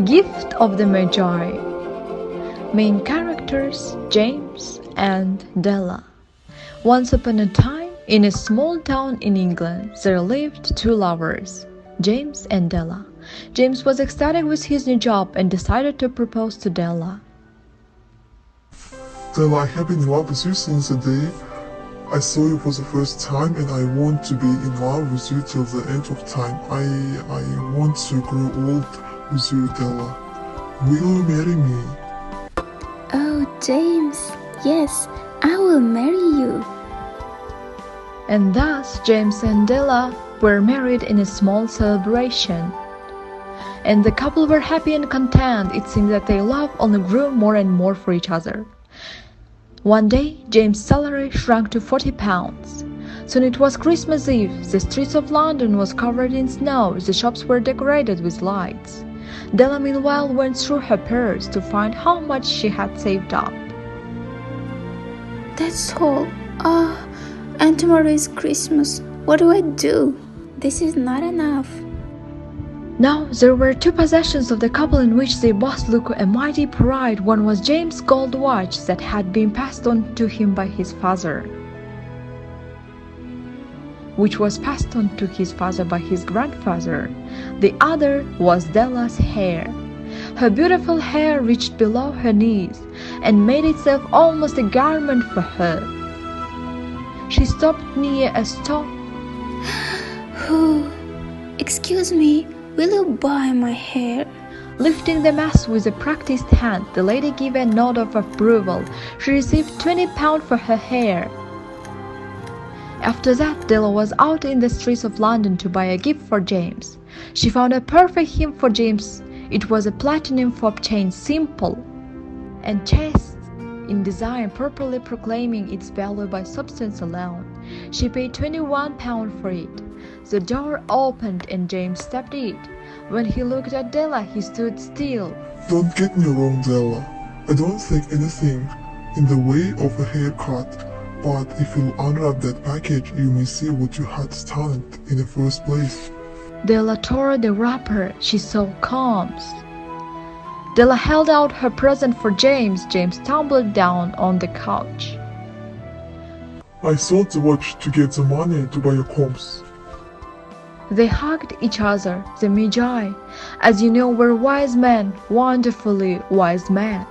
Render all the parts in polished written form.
Gift of the Magi. Main characters James and Della. Once upon a time, in a small town in England, there lived two lovers, James and Della. James was ecstatic with his new job and decided to propose to Della. Della, I have been in love with you since the day I saw you for the first time, and I want to be in love with you till the end of time. I want to grow old with you, Della. Will you marry me? Oh, James, yes, I will marry you. And thus James and Della were married in a small celebration. And the couple were happy and content. It seemed that their love only grew more and more for each other. One day, James' salary shrunk to £40. Soon it was Christmas Eve. The streets of London was covered in snow. The shops were decorated with lights. Della meanwhile went through her purse to find how much she had saved up. That's all. And tomorrow is Christmas. What do I do? This is not enough. Now there were two possessions of the couple in which they both look a mighty pride. One was James' gold watch that had been passed on to him by his father, which was passed on to his father by his grandfather. The other was Della's hair. Her beautiful hair reached below her knees and made itself almost a garment for her. She stopped near a stone. Excuse me, will you buy my hair? Lifting the mass with a practiced hand, the lady gave a nod of approval. She received £20 for her hair. After that, Della was out in the streets of London to buy a gift for James. She found a perfect hymn for James. It was a platinum fob chain, simple and chaste in design, properly proclaiming its value by substance alone. She paid £21 for it. The door opened and James stepped in. When he looked at Della, he stood still. Don't get me wrong, Della. I don't think anything in the way of a haircut, but if you unwrap that package, you may see what you had started in the first place. Della tore the wrapper. She saw combs. Della held out her present for James. James tumbled down on the couch. I sold the watch to get the money to buy your combs. They hugged each other. The Magi, as you know, were wise men, wonderfully wise men.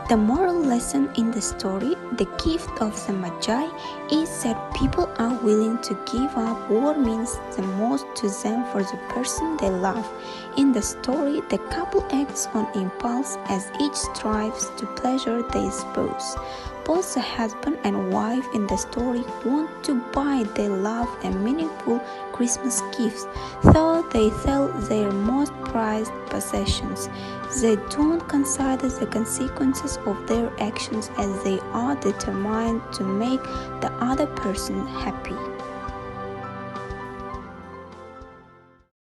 The moral lesson in the story, the gift of the Magi, is that people are willing to give up what means the most to them for the person they love. In the story, the couple acts on impulse as each strives to pleasure their spouse. Both the husband and wife in the story want to buy their love a meaningful Christmas gift, though they sell their most prized possessions. They don't consider the consequences of their actions as they are determined to make the other person happy.